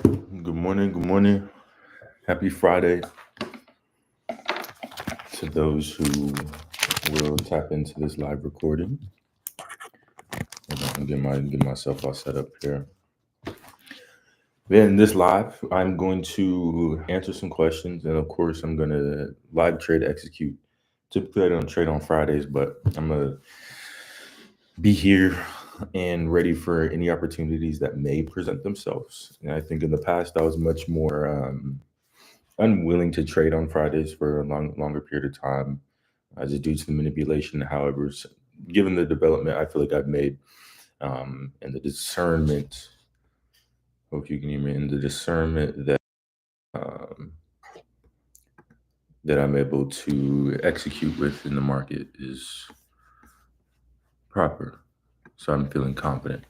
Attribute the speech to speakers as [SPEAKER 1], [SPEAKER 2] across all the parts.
[SPEAKER 1] Good morning. Good morning. Happy Friday to those who will tap into this live recording. I'm get myself all set up here. In this live, I'm going to answer some questions, and of course, I'm going to live trade execute. Typically, I don't trade on Fridays, but I'm gonna be here and ready for any opportunities that may present themselves. And I think in the past, I was much more unwilling to trade on Fridays for a longer period of time, just due to the manipulation. However, given the development I feel like I've made, and the discernment, hope you can hear me, and the discernment um, that I'm able to execute with in the market is proper. So I'm feeling confident.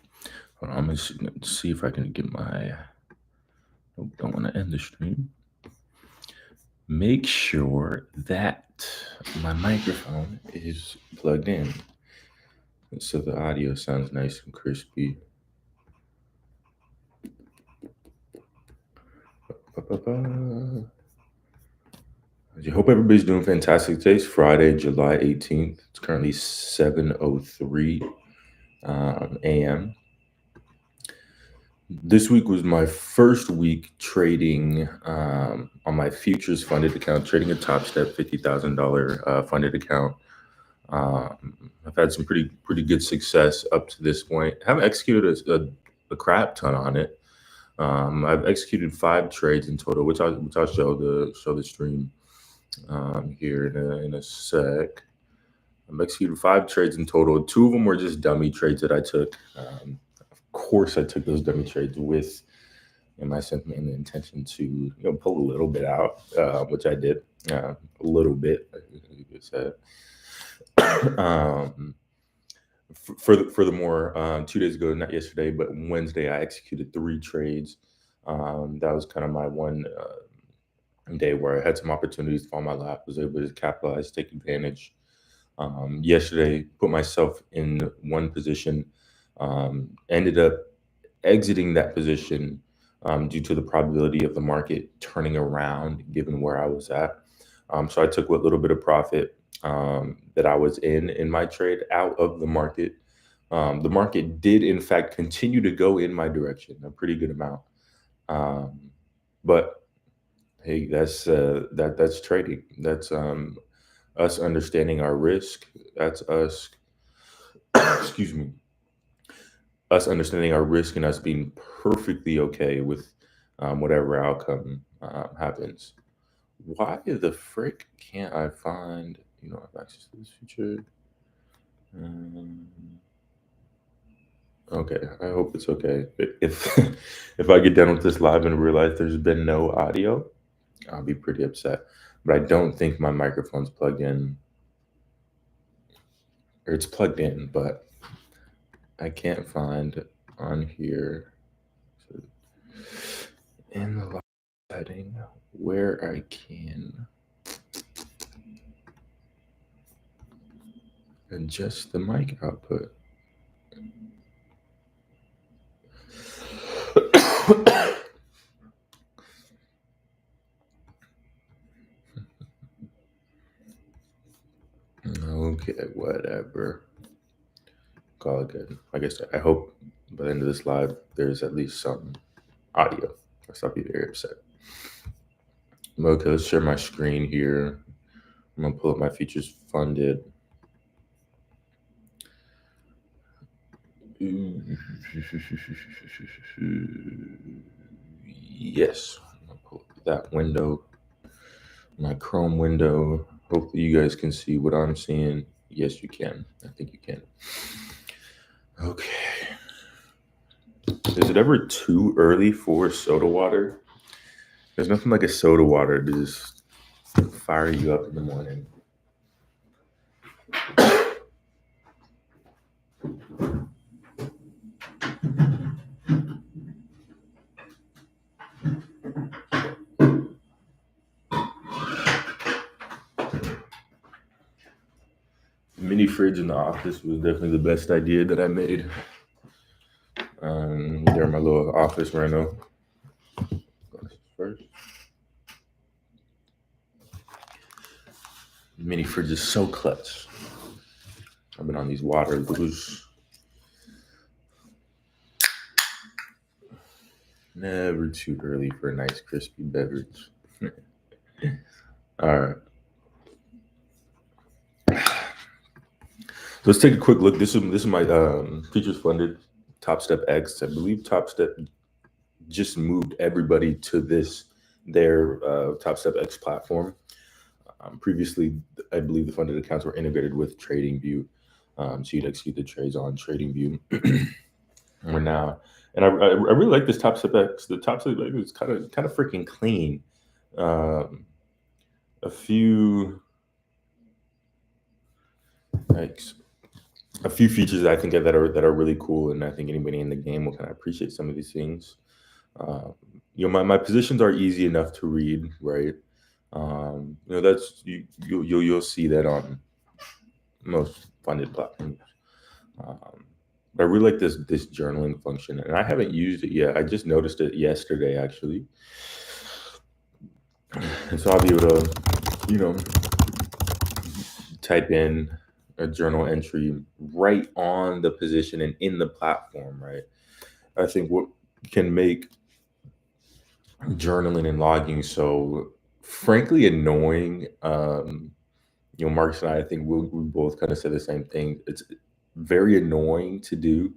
[SPEAKER 1] Hold on, I'm gonna see if I can get my. Nope, don't want to end the stream. Make sure that my microphone is plugged in so the audio sounds nice and crispy. I hope everybody's doing fantastic. Today's Friday, July 18th. It's currently 7:03 a.m. This week was my first week trading on my futures funded account, trading a Top Step $50,000 funded account. I've had some pretty good success up to this point. I haven't executed a crap ton on it. I've executed 5 trades in total, which I'll show the stream here in a sec. I've executed 5 trades in total. 2 of them were just dummy trades that I took. Of course, I took those dummy trades with my sentiment and the intention to pull a little bit out, which I did, a little bit. You could say. Furthermore, 2 days ago, not yesterday, but Wednesday, I executed 3 trades. That was kind of my one day where I had some opportunities to fall in my lap, was able to capitalize, take advantage. Yesterday, put myself in one position, ended up exiting that position due to the probability of the market turning around given where I was at. So I took what little bit of profit that I was in my trade out of the market. The market did, in fact, continue to go in my direction, a pretty good amount. But hey, that's trading. That's us understanding our risk. That's us, excuse me, us understanding our risk and us being perfectly okay with whatever outcome happens. Why the frick can't I find, I have access to this feature? Okay, I hope it's okay. If if I get done with this live and realize there's been no audio, I'll be pretty upset. But I don't think my microphone's plugged in. Or it's plugged in, but I can't find on here in the live setting where I can adjust the mic output. Okay, whatever. Call it good. Like I said, I hope by the end of this live there's at least some audio. Or I'll be very upset. Okay, let's share my screen here. I'm gonna pull up my features funded. Yes, I'm gonna pull up that window, my Chrome window. Hopefully you guys can see what I'm seeing. Yes, you can. I think you can. Okay. Is it ever too early for soda water? There's nothing like a soda water to just fire you up in the morning. Mini fridge in the office was definitely the best idea that I made. There in my little office right now. mini fridge is so clutch. I've been on these water blues. Never too early for a nice crispy beverage. All right. So let's take a quick look. This is my features funded Top Step X. I believe Top Step just moved everybody to their Top Step X platform. Previously, I believe the funded accounts were integrated with TradingView, so you'd execute the trades on TradingView. We're now, and I really like this Top Step X. The Top Step X is kind of freaking clean. A few features that I think that are really cool, and I think anybody in the game will kind of appreciate some of these things. My positions are easy enough to read, right? That's you'll see that on most funded platforms. But I really like this journaling function, and I haven't used it yet. I just noticed it yesterday, actually, and so I'll be able to, type in a journal entry right on the position and in the platform, right? I think what can make journaling and logging so frankly annoying, Marcus and I think we both kind of said the same thing. It's very annoying to do.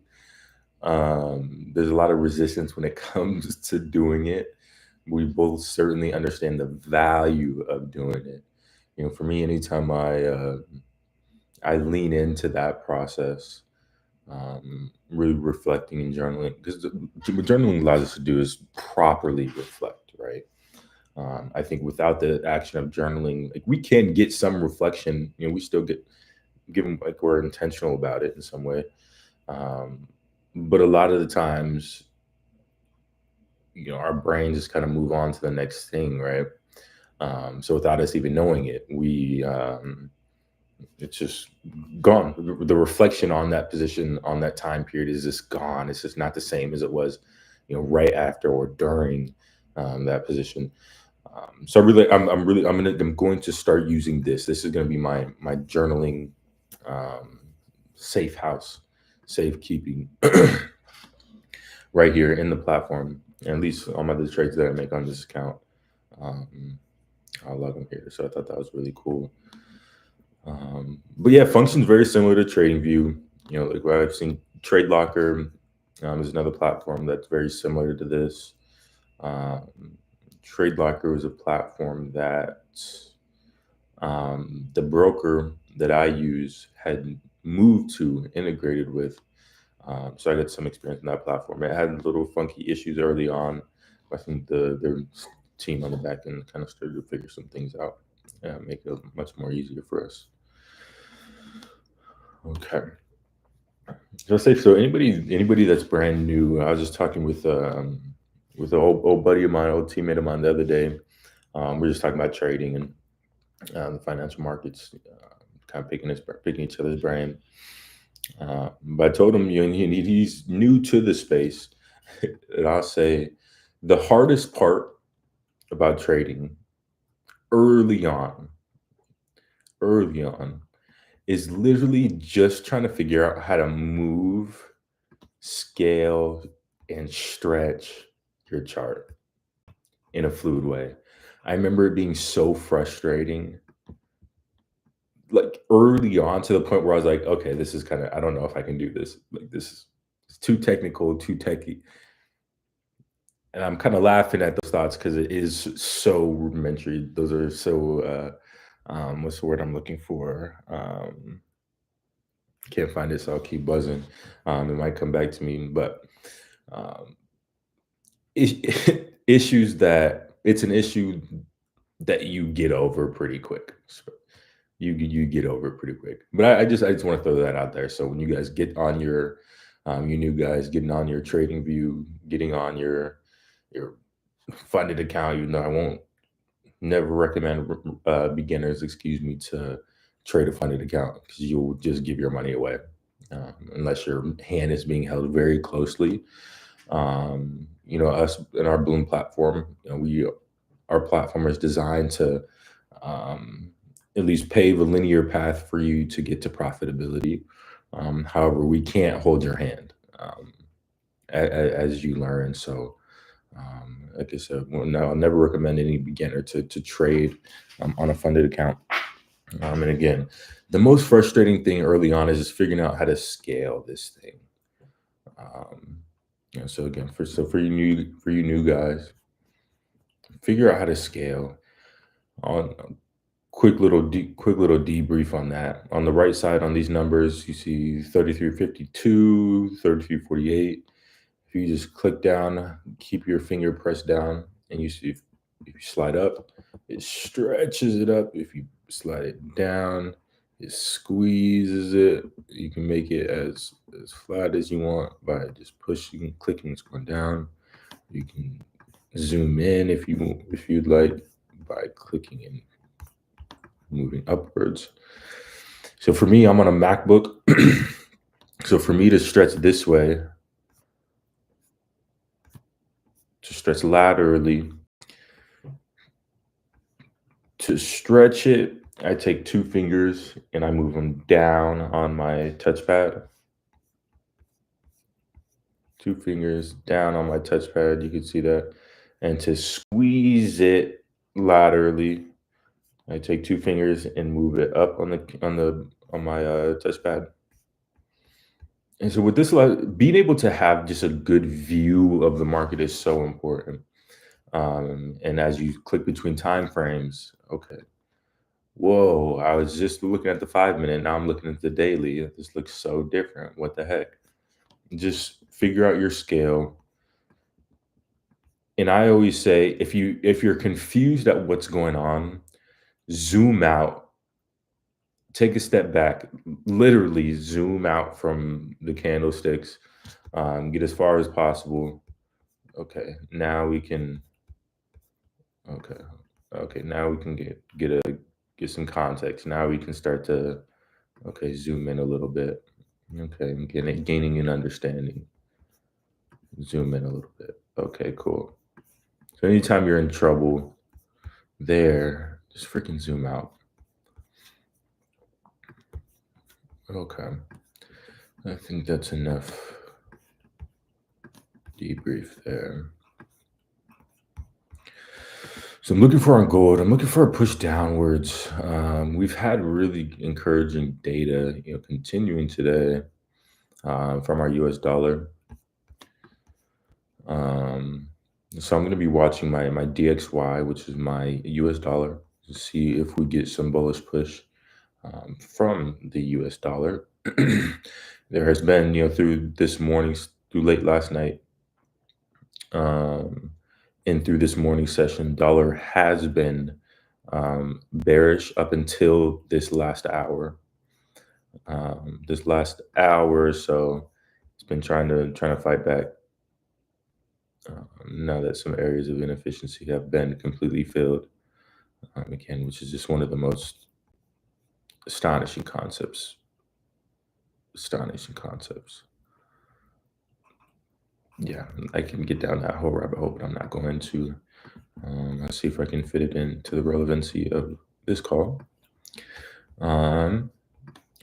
[SPEAKER 1] There's a lot of resistance when it comes to doing it. We both certainly understand the value of doing it. For me, anytime I lean into that process, really reflecting and journaling, because what journaling allows us to do is properly reflect, right? I think without the action of journaling, like, we can get some reflection. We still get given, like, we're intentional about it in some way, but a lot of the times, our brains just kind of move on to the next thing, right? So without us even knowing it, it's just gone. The reflection on that position, on that time period, is just gone. It's just not the same as it was, right after or during that position. So I'm going to start using this. This is going to be my journaling safe house, safekeeping right here in the platform. And at least all my other trades that I make on this account, I'll log them here. So I thought that was really cool. But yeah, functions very similar to TradingView. Like what I've seen, Trade Locker is another platform that's very similar to this. Trade Locker was a platform that the broker that I use had moved to, integrated with. So I got some experience in that platform. It had little funky issues early on. I think their team on the back end kind of started to figure some things out and make it much more easier for us. Okay. So anybody that's brand new, I was just talking with an old buddy of mine, old teammate of mine the other day. We're just talking about trading and the financial markets, kind of picking each other's brain. But I told him, he's new to the space, and I'll say the hardest part about trading early on is literally just trying to figure out how to move, scale, and stretch your chart in a fluid way. I remember it being so frustrating, like early on, to the point where I was like, okay, this is I don't know if I can do this. Like, this is too technical, too techy. And I'm kind of laughing at those thoughts because it is so rudimentary. Those are so, what's the word I'm looking for? Can't find it, so I'll keep buzzing. It might come back to me, but issues that it's an issue that you get over pretty quick. So you get over it pretty quick. But I just want to throw that out there. So when you guys get on you new guys getting on your TradingView, getting on your funded account, I won't never recommend beginners, to trade a funded account, because you'll just give your money away unless your hand is being held very closely. Us in our Bloom platform, our platform is designed to at least pave a linear path for you to get to profitability. However, we can't hold your hand as you learn. So, like I said, well, no, I'll never recommend any beginner to trade on a funded account. And again, the most frustrating thing early on is just figuring out how to scale this thing. So again, for you new guys, figure out how to scale. On quick little debrief on that. On the right side on these numbers, you see 3352, 3348. If you just click down, keep your finger pressed down, and you see if you slide up, it stretches it up. If you slide it down, it squeezes it. You can make it as flat as you want by just pushing, clicking, it's going down. You can zoom in if you'd like by clicking and moving upwards. So for me, I'm on a MacBook. So for me to stretch this way, to stretch laterally, to stretch it, I take 2 fingers and I move them down on my touchpad. 2 fingers down on my touchpad, you can see that. And to squeeze it laterally, I take 2 fingers and move it up on my touchpad. And so with this, being able to have just a good view of the market is so important. And as you click between time frames, okay, whoa, I was just looking at the 5-minute, now I'm looking at the daily. This looks so different. What the heck? Just figure out your scale. And I always say, if you're confused at what's going on, zoom out, take a step back, literally zoom out from the candlesticks, get as far as possible. Okay, now we can. Okay, now we can get some context. Now we can start to zoom in a little bit. Okay, I'm gaining an understanding. Zoom in a little bit. Okay, cool. So anytime you're in trouble there, just freaking zoom out. Okay. I think that's enough debrief there. So I'm looking for on gold. I'm looking for a push downwards. We've had really encouraging data, continuing today from our US dollar. So I'm going to be watching my DXY, which is my US dollar, to see if we get some bullish push from the US dollar. There has been, through late last night, and through this morning session, dollar has been bearish up until this last hour. This last hour or so, it's been trying to fight back. Now that some areas of inefficiency have been completely filled, again, which is just one of the most astonishing concepts. Yeah, I can get down that whole rabbit hole, but I'm not going to. Let's see if I can fit it into the relevancy of this call. All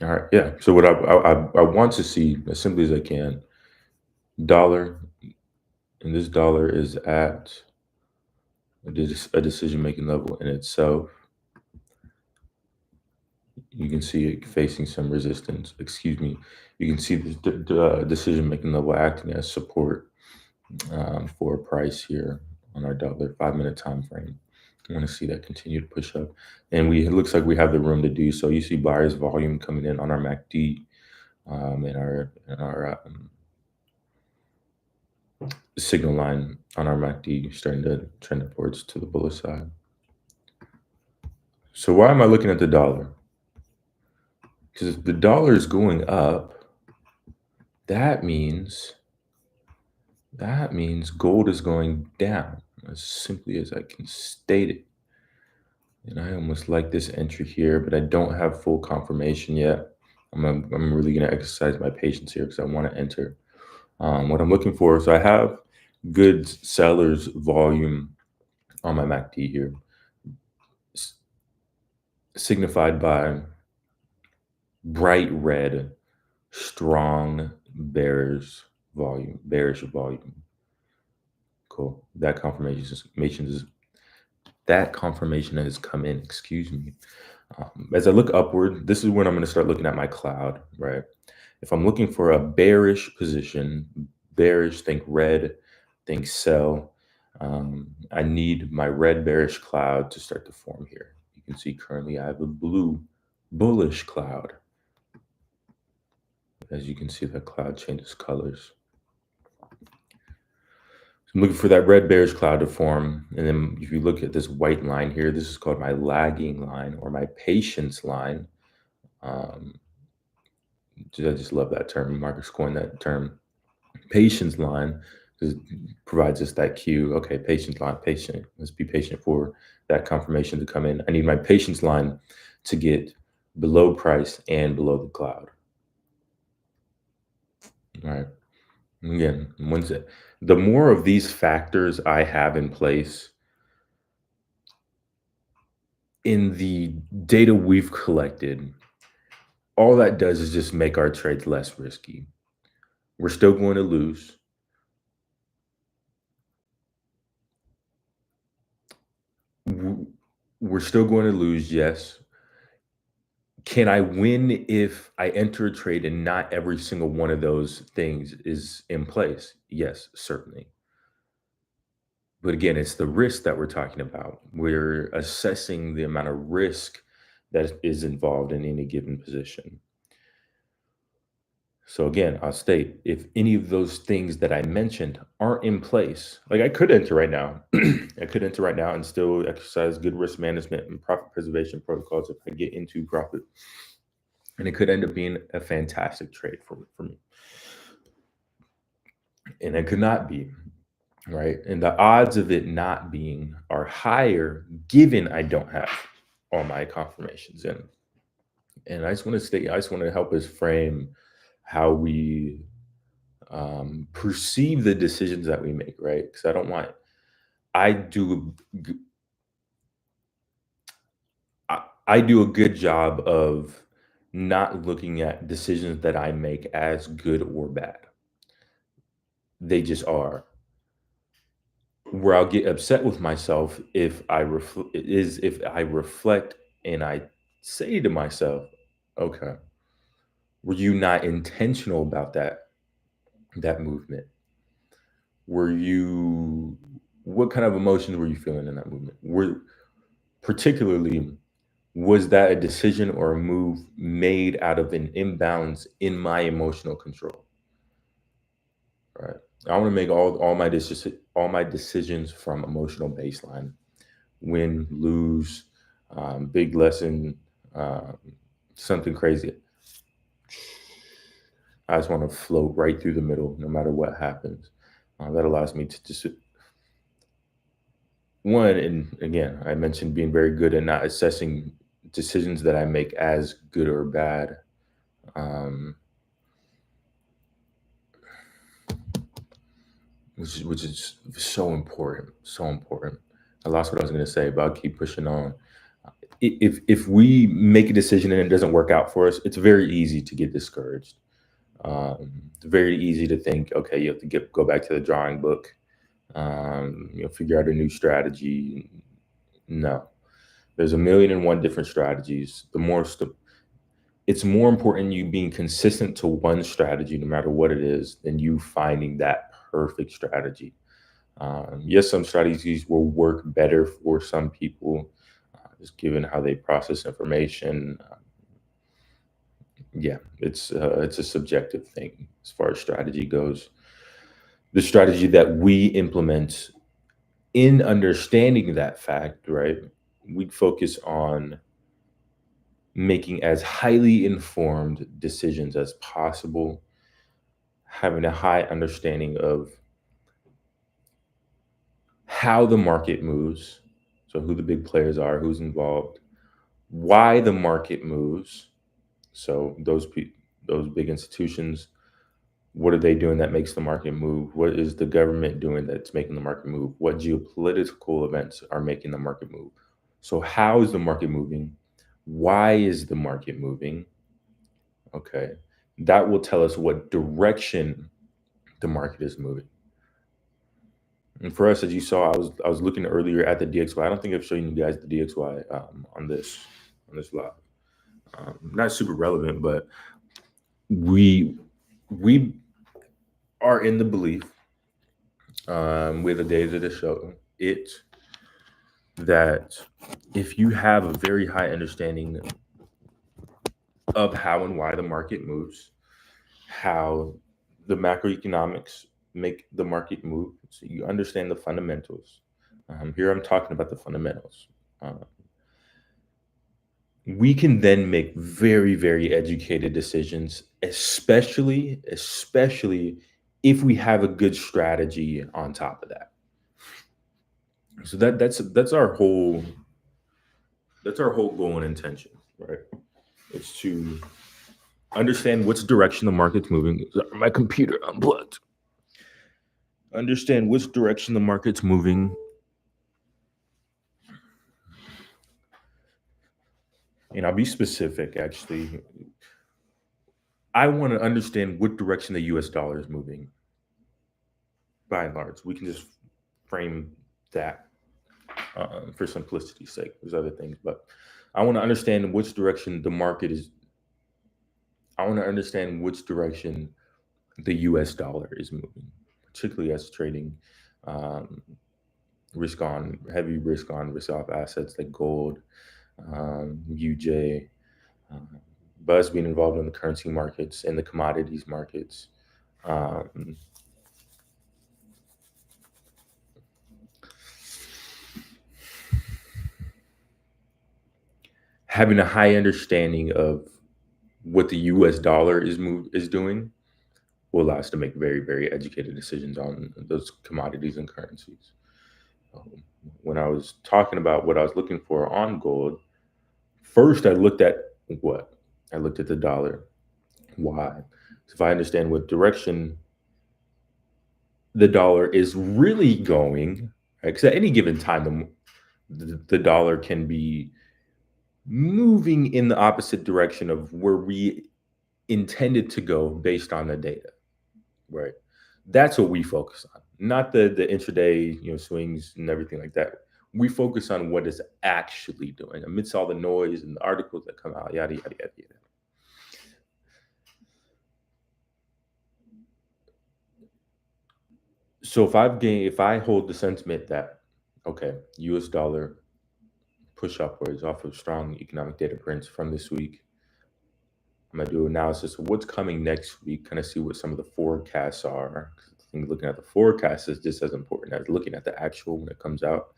[SPEAKER 1] right, yeah. So what I want to see as simply as I can, dollar, and this dollar is at a decision-making level in itself. You can see it facing some resistance. Excuse me. You can see the decision-making level acting as support for a price here on our dollar 5-minute time frame. I want to see that continue to push up, and it looks like we have the room to do so. You see buyers volume coming in on our MACD, and our signal line on our MACD starting to trend upwards to the bullish side. So why am I looking at the dollar? Because if the dollar is going up, that means gold is going down, as simply as I can state it. And I almost like this entry here, but I don't have full confirmation yet. I'm really going to exercise my patience here because I want to enter. What I'm looking for, so I have good sellers volume on my MACD here. signified by bright red, strong bearish volume. Cool. That confirmation has come in. Excuse me. As I look upward, this is when I'm going to start looking at my cloud, right? If I'm looking for a bearish position, bearish, think red, think sell. I need my red bearish cloud to start to form here. You can see currently I have a blue bullish cloud. As you can see, that cloud changes colors. So I'm looking for that red bearish cloud to form. And then if you look at this white line here, this is called my lagging line or my patience line. I just love that term. Marcus coined that term. Patience line provides us that cue. Okay, patience line, patient. Let's be patient for that confirmation to come in. I need my patience line to get below price and below the cloud. All right. Again, the more of these factors I have in place in the data we've collected, all that does is just make our trades less risky. We're still going to lose. We're still going to lose, yes. Can I win if I enter a trade and not every single one of those things is in place? Yes, certainly. But again, it's the risk that we're talking about. We're assessing the amount of risk that is involved in any given position. So again, I'll state, if any of those things that I mentioned aren't in place, like I could enter right now, I could enter right now and still exercise good risk management and profit preservation protocols if I get into profit. And it could end up being a fantastic trade for me. And it could not be, right? And the odds of it not being are higher given I don't have all my confirmations in. And I just want to help us frame how we perceive the decisions that we make, right? Because I do a good job of not looking at decisions that I make as good or bad. They just are. Where I'll get upset with myself if I reflect and I say to myself, okay, were you not intentional about that movement? What kind of emotions were you feeling in that movement? Particularly, was that a decision or a move made out of an imbalance in my emotional control? Right. I want to make all my decisions from emotional baseline. Win, lose, big lesson, something crazy. I just want to float right through the middle, no matter what happens. That allows me to just and again, I mentioned being very good at not assessing decisions that I make as good or bad. Which is so important, so important. I lost what I was going to say, but I'll keep pushing on. If we make a decision and it doesn't work out for us, it's very easy to get discouraged. It's very easy to think, okay, you have to go back to the drawing book, figure out a new strategy. No, there's a million and one different strategies. It's more important you being consistent to one strategy, no matter what it is, than you finding that perfect strategy. Yes, some strategies will work better for some people, just given how they process information. Yeah, it's a subjective thing as far as strategy goes. The strategy that we implement in understanding that fact, right? We focus on making as highly informed decisions as possible, having a high understanding of how the market moves, so who the big players are, who's involved, why the market moves, so those big institutions, what are they doing that makes the market move? What is the government doing that's making the market move? What geopolitical events are making the market move? So how is the market moving? Why is the market moving? Okay. That will tell us what direction the market is moving. And for us, as you saw, I was looking earlier at the DXY. I don't think I've shown you guys the DXY on this live. Not super relevant, but we we are in the belief with the data to show it that if you have a very high understanding of how and why the market moves, how the macroeconomics make the market move, so you understand the fundamentals. Here I'm talking about the fundamentals. Um, we can then make very, very educated decisions, especially if we have a good strategy on top of that. So that's our whole goal and intention, right? It's to understand which direction the market's moving. My computer unplugged. Understand which direction the market's moving. And I'll be specific, actually. I want to understand what direction the US dollar is moving, by and large. We can just frame that for simplicity's sake. There's other things, but I want to understand which direction the market is. I want to understand which direction the US dollar is moving, particularly as trading um, heavy risk on, risk off assets like gold, UJ, um, but us being involved in the currency markets and the commodities markets. Um, Having a high understanding of what the US dollar is doing will allow us to make very, very educated decisions on those commodities and currencies. Um, when I was talking about what I was looking for on gold, first I looked at what? I looked at the dollar. Why? So if I understand what direction the dollar is really going, right? Because at any given time, the dollar can be moving in the opposite direction of where we intended to go based on the data, right? That's what we focus on, not the intraday, swings and everything like that. We focus on what it's actually doing amidst all the noise and the articles that come out, yada yada yada yada. So if I hold the sentiment that okay, U.S. dollar push upwards off of strong economic data prints from this week, I'm gonna do analysis of what's coming next week, kind of see what some of the forecasts are. 'Cause I think looking at the forecast is just as important as looking at the actual when it comes out.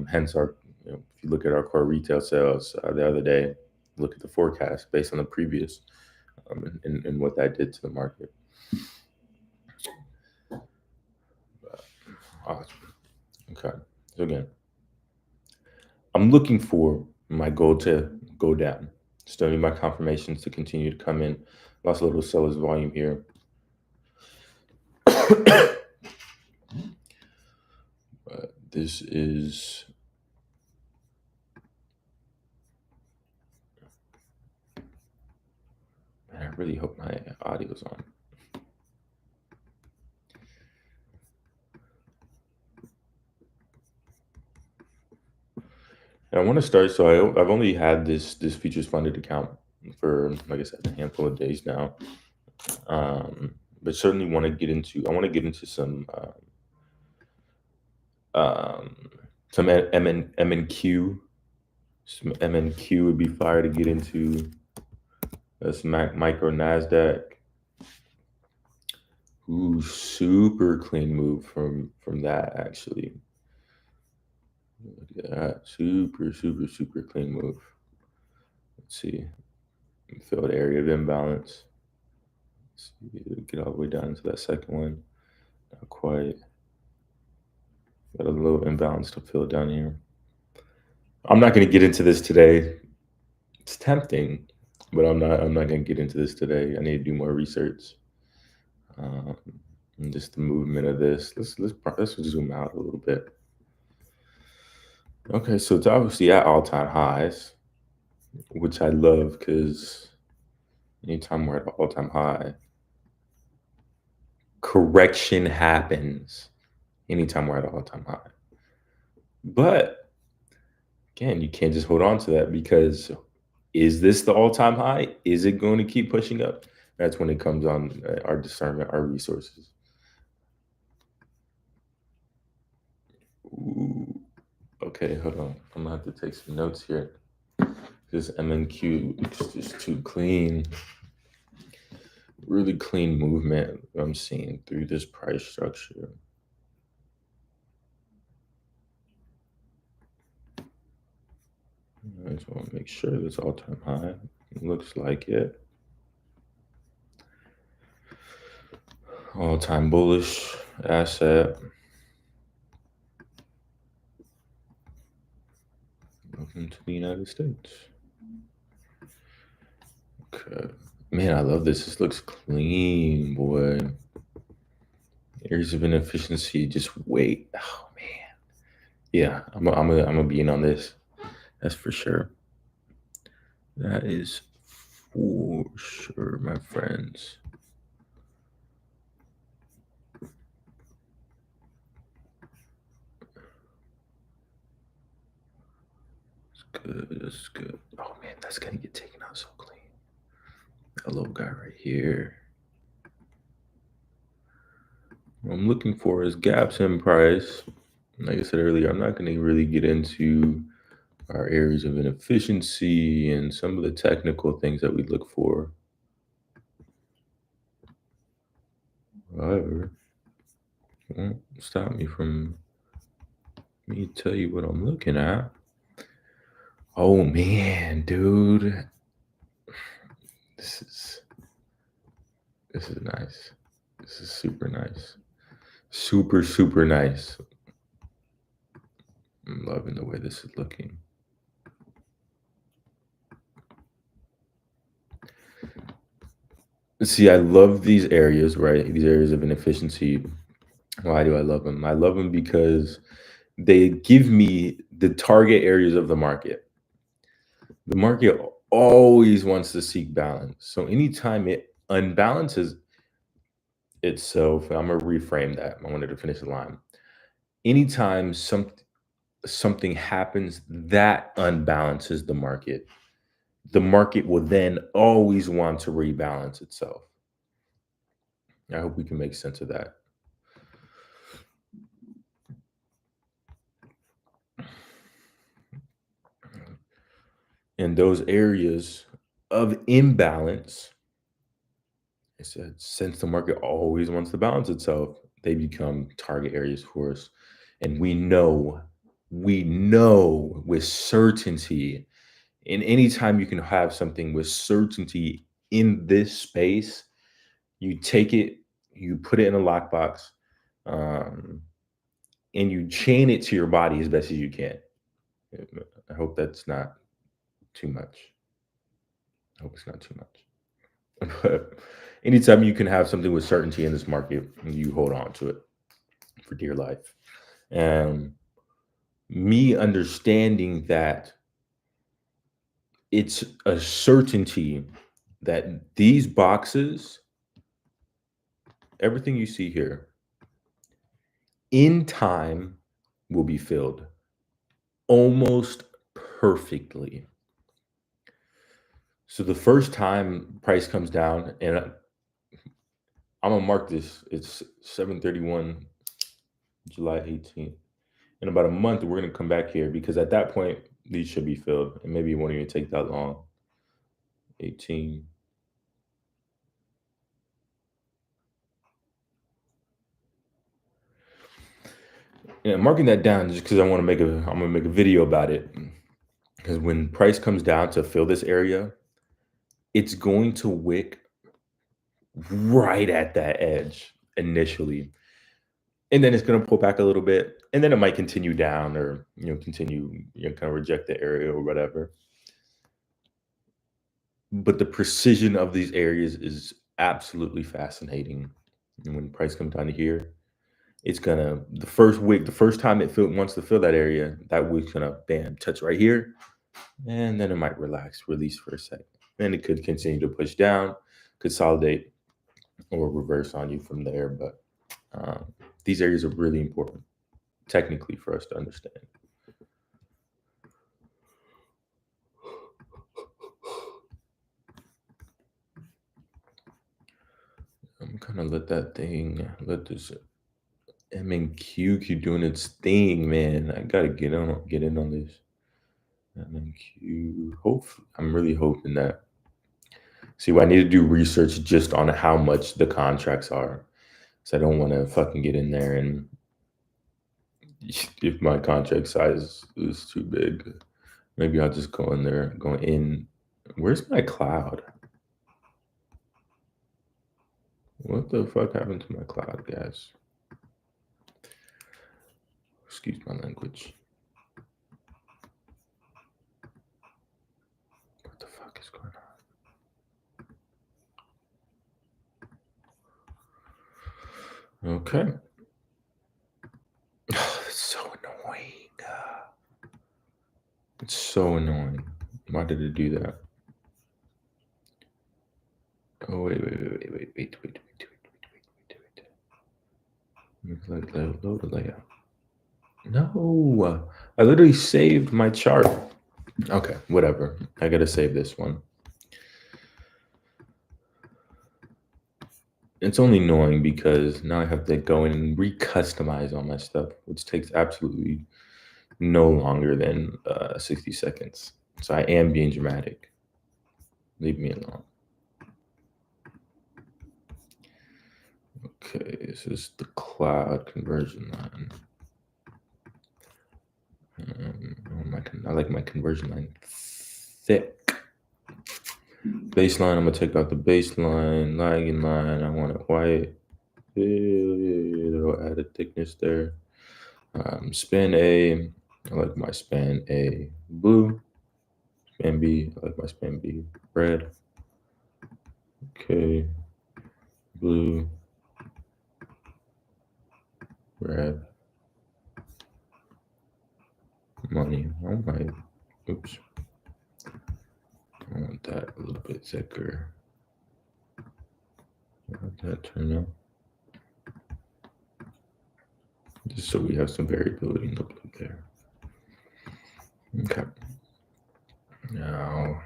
[SPEAKER 1] Hence, if you look at our core retail sales the other day, look at the forecast based on the previous, and what that did to the market. Awesome. Okay. So again, I'm looking for my gold to go down. Still need my confirmations to continue to come in. Lost a little seller's volume here. But this is man, I really hope my audio's on. And I want to start. So I've only had this futures funded account for, like I said, a handful of days now. But certainly want to get into. I want to get into some M and Q. Some M and Q would be fire to get into. Some micro Nasdaq. Ooh, super clean move from that actually. Look at that, super clean move. Let's see, filled area of imbalance. Let's see, get all the way down to that second one. Not quite. Got a little imbalance to fill down here. I'm not going to get into this today. It's tempting, but I'm not going to get into this today. I need to do more research. And just the movement of this. Let's zoom out a little bit. Okay, so it's obviously at all-time highs. which I love because anytime we're at an all-time high, correction happens anytime we're at an all-time high. But again, you can't just hold on to that because is this the all-time high? Is it going to keep pushing up? That's when it comes on our discernment, our resources. Ooh, okay, hold on. I'm gonna have to take some notes here. This MNQ is just too clean. Really clean movement I'm seeing through this price structure. I just want to make sure this all-time high looks like it. All-time bullish asset. Welcome to the United States. Okay. Man, I love this. This looks clean, boy. Areas of inefficiency. Just wait. Oh man. Yeah, I'm gonna be in on this. That's for sure. That is for sure, my friends. It's good. That's good. Oh man, that's gonna get taken out so clean. That little guy right here. What I'm looking for is gaps in price. Like I said earlier, I'm not going to really get into our areas of inefficiency and some of the technical things that we look for. However, it won't stop me from me tell you what I'm looking at. Oh man, dude. This is nice. This is super nice. Super nice. I'm loving the way this is looking. See, I love these areas, right? These areas of inefficiency. Why do I love them? I love them because they give me the target areas of the market. The market always wants to seek balance. So anytime it unbalances itself, I'm gonna reframe that. I wanted to finish the line. Anytime something happens that unbalances the market will then always want to rebalance itself. I hope we can make sense of that. And those areas of imbalance, I said, since the market always wants to balance itself, they become target areas for us. And we know with certainty, and anytime you can have something with certainty in this space, you take it, you put it in a lockbox, um, and you chain it to your body as best as you can. I hope that's not too much. I hope it's not too much. But anytime you can have something with certainty in this market, you hold on to it for dear life. And me understanding that it's a certainty that these boxes, everything you see here, in time will be filled almost perfectly. So the first time price comes down, and I'm gonna mark this. It's 7:31, July 18th. In about a month, we're gonna come back here because at that point these should be filled, and maybe it won't even take that long. 18. Yeah, I'm marking that down just because I'm gonna make a video about it. Because when price comes down to fill this area, it's going to wick right at that edge initially. And then it's gonna pull back a little bit, and then it might continue down or continue, kind of reject the area or whatever. But the precision of these areas is absolutely fascinating. And when price comes down to here, it's gonna the first time it wants to fill that area, that wick's gonna bam touch right here, and then it might relax, release for a second. And it could continue to push down, consolidate, or reverse on you from there. But these areas are really important technically for us to understand. I'm gonna let this MNQ keep doing its thing, man. I gotta get in on this. MNQ. I'm really hoping that. See, I need to do research just on how much the contracts are. So I don't want to fucking get in there and if my contract size is too big, maybe I'll just go in there, go in. Where's my cloud? What the fuck happened to my cloud, guys? Excuse my language. What the fuck is going on? Okay. It's so annoying. It's so annoying. Why did it do that? Oh, wait. Load a layout. No, I literally saved my chart. Okay, whatever. I gotta save this one. It's only annoying because now I have to go in and recustomize all my stuff, which takes absolutely no longer than 60 seconds. So I am being dramatic. Leave me alone. Okay, this is the cloud conversion line. I like my conversion line thick. Baseline, I'm gonna take out the baseline, lagging line. I want it white. It'll add a thickness there. Span A, I like my span A blue. Span B, I like my span B red. Okay, blue, red, money. I might, oops. I want that a little bit thicker. How did that turn out? Just so we have some variability in the blue there. Okay. Now,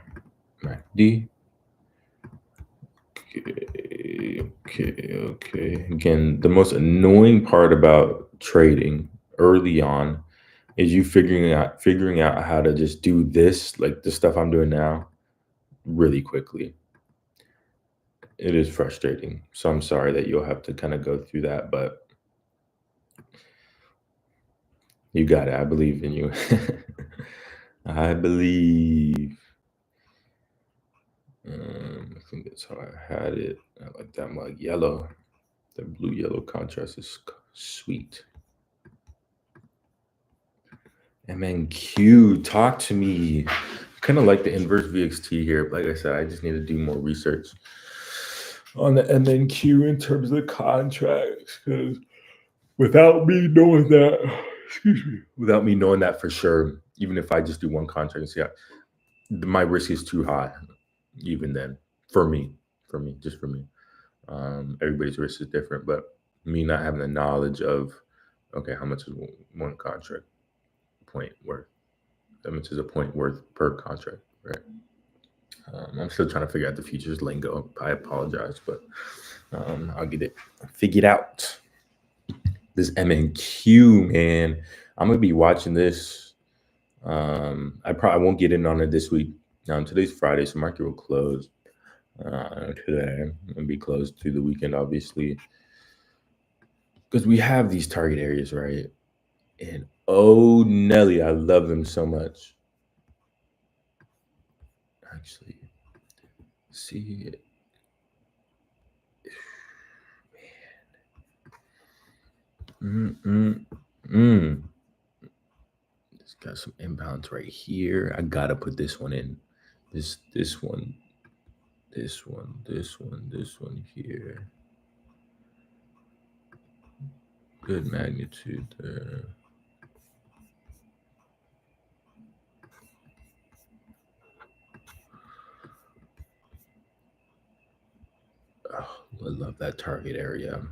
[SPEAKER 1] MACD. Okay. Again, the most annoying part about trading early on is you figuring out how to just do this, like the stuff I'm doing now, really quickly. It is frustrating. So I'm sorry that you'll have to kind of go through that, but you got it. I believe in you. I believe. I think that's how I had it. I like that. I'm like yellow. The blue yellow contrast is sweet. MNQ, talk to me. Kind of like the inverse VXT here. Like I said, I just need to do more research on the MNQ in terms of the contracts. Because without me knowing that for sure, even if I just do one contract, yeah, my risk is too high. Even then, for me, just for me. Everybody's risk is different, but me not having the knowledge of, okay, how much is one contract point worth? How much is a point worth per contract, right? I'm still trying to figure out the futures lingo. I apologize, but I'll get it figured out. This MNQ, man, I'm gonna be watching this. I probably won't get in on it this week. Today's Friday, so market will close today. It'll be closed through the weekend, obviously, because we have these target areas, right? And oh, Nelly, I love them so much. Actually, see it. It's got some imbalance right here. I gotta put this one in. This one here. Good magnitude there. I love that target area.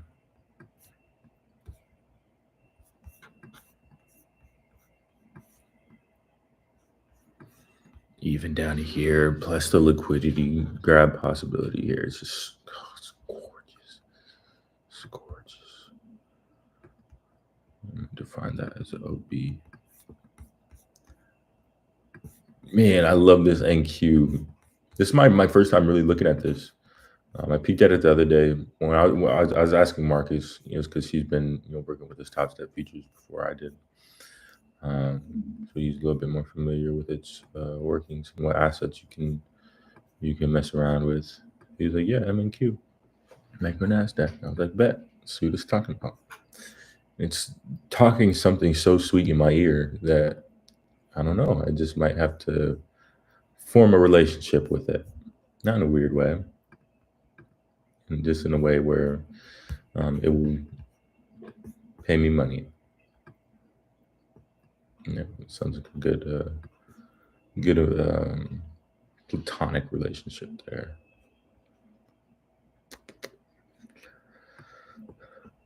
[SPEAKER 1] Even down here, plus the liquidity grab possibility here. It's just, oh, it's gorgeous. It's gorgeous. Define that as an OB. Man, I love this NQ. This is my first time really looking at this. I peeked at it the other day when I was asking Marcus, because he's been working with his top step features before I did. So he's a little bit more familiar with its workings and what assets you can mess around with. He's like, yeah, MNQ, micro NASDAQ. I was like, bet. Let's see what it's talking about. It's talking something so sweet in my ear that I don't know. I just might have to form a relationship with it, not in a weird way, and just in a way where it will pay me money. Yeah, it sounds like a good platonic relationship there.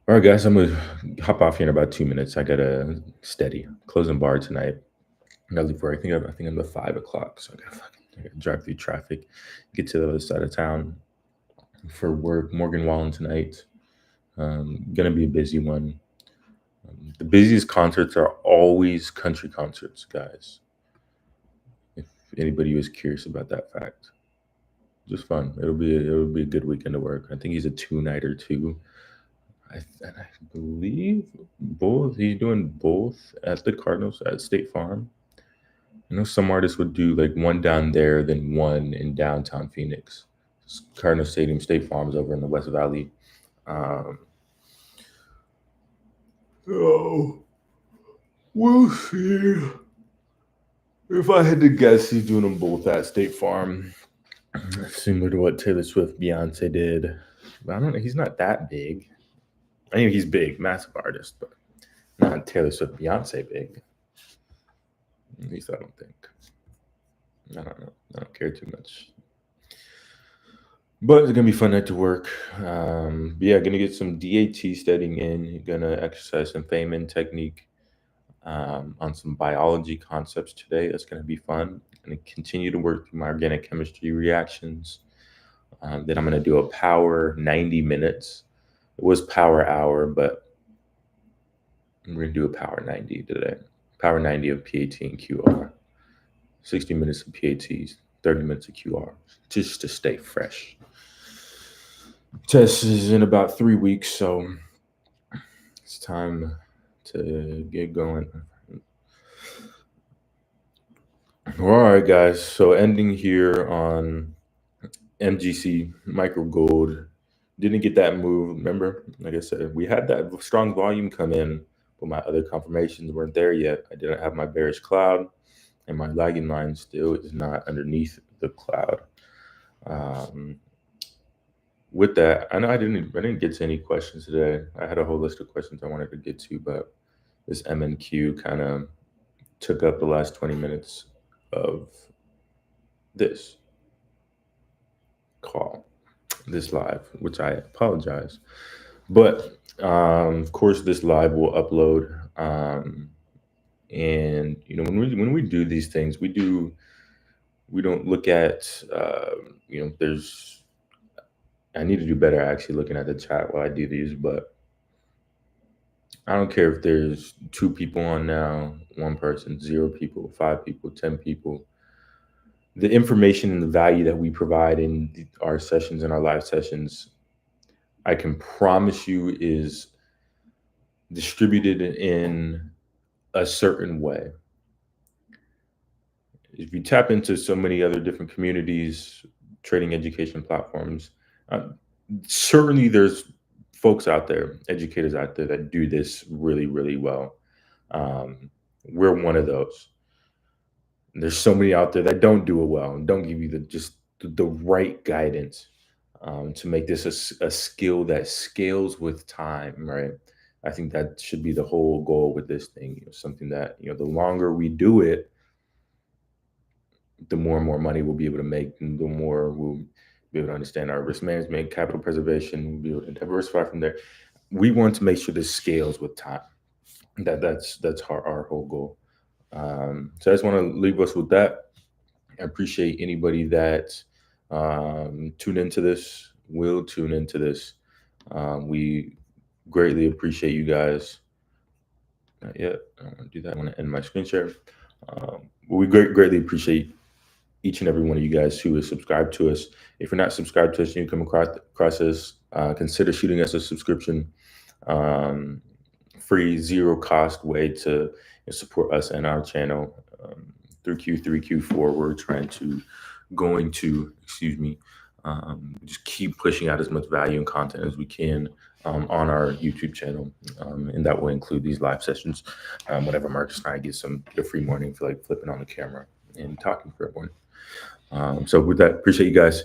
[SPEAKER 1] All right, guys, I'm gonna hop off here in about 2 minutes. I got a steady closing bar tonight. I gotta leave work. I think I'm at 5 o'clock, so I gotta drive through traffic, get to the other side of town for work. Morgan Wallen tonight. Gonna be a busy one. The busiest concerts are always country concerts, guys. If anybody was curious about that fact, just fun. It'll be a good weekend to work. I think he's a 2-nighter too. I believe both. He's doing both at the Cardinals at State Farm. I know some artists would do like one down there, then one in downtown Phoenix. Cardinal Stadium, State Farm is over in the West Valley. Oh, we'll see. If I had to guess, he's doing them both at State Farm, similar to what Taylor Swift, Beyonce did. But I don't know. He's not that big. I mean, he's big, massive artist, but not Taylor Swift, Beyonce big. At least I don't think. I don't know. I don't care too much. But it's gonna be fun night to work. Yeah, gonna get some DAT studying in. Gonna exercise some Feynman technique on some biology concepts today. That's gonna be fun. Gonna continue to work through my organic chemistry reactions. Then I'm gonna do a power 90 minutes. It was power hour, but we're gonna do a power 90 today. Power 90 of PAT and QR. 60 minutes of PATs, 30 minutes of QR, just to stay fresh. Test is in about 3 weeks, so it's time to get going. All right, guys. So ending here on MGC Micro Gold. Didn't get that move. Remember, like I said, we had that strong volume come in, but my other confirmations weren't there yet. I didn't have my bearish cloud, and my lagging line still is not underneath the cloud. With that, I know I didn't get to any questions today. I had a whole list of questions I wanted to get to, but this MNQ kind of took up the last 20 minutes of this call, this live, which I apologize. But of course, this live will upload. And when we do these things, we don't look at there's. I need to do better actually looking at the chat while I do these, but I don't care if there's 2 people on now, 1 person, 0 people, 5 people, 10 people. The information and the value that we provide in our sessions and our live sessions, I can promise you is distributed in a certain way. If you tap into so many other different communities, trading education platforms, certainly there's folks out there, educators out there that do this really, really well. We're one of those. There's so many out there that don't do it well and don't give you the right guidance to make this a skill that scales with time, right? I think that should be the whole goal with this thing. Something that the longer we do it, the more and more money we'll be able to make, and the more we'll be able to understand our risk management, capital preservation, be able to diversify from there. We want to make sure this scales with time. That's our whole goal. So I just want to leave us with that. I appreciate anybody that tune into this, will tune into this. We greatly appreciate you guys. Not yet. I don't want to do that. I want to end my screen share. We greatly appreciate each and every one of you guys who is subscribed to us. If you're not subscribed to us and you come across us, consider shooting us a subscription. Free, zero cost way to support us and our channel. Through Q3, Q4, we're just keep pushing out as much value and content as we can on our YouTube channel, and that will include these live sessions. Whenever Marcus and I get a free morning, feel like flipping on the camera and talking for everyone. So with that, appreciate you guys.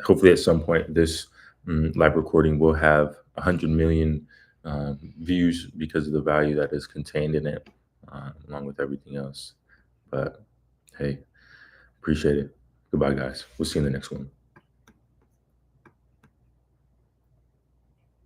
[SPEAKER 1] Hopefully at some point this live recording will have 100 million views because of the value that is contained in it, along with everything else. But hey, appreciate it. Goodbye, guys. We'll see you in the next one.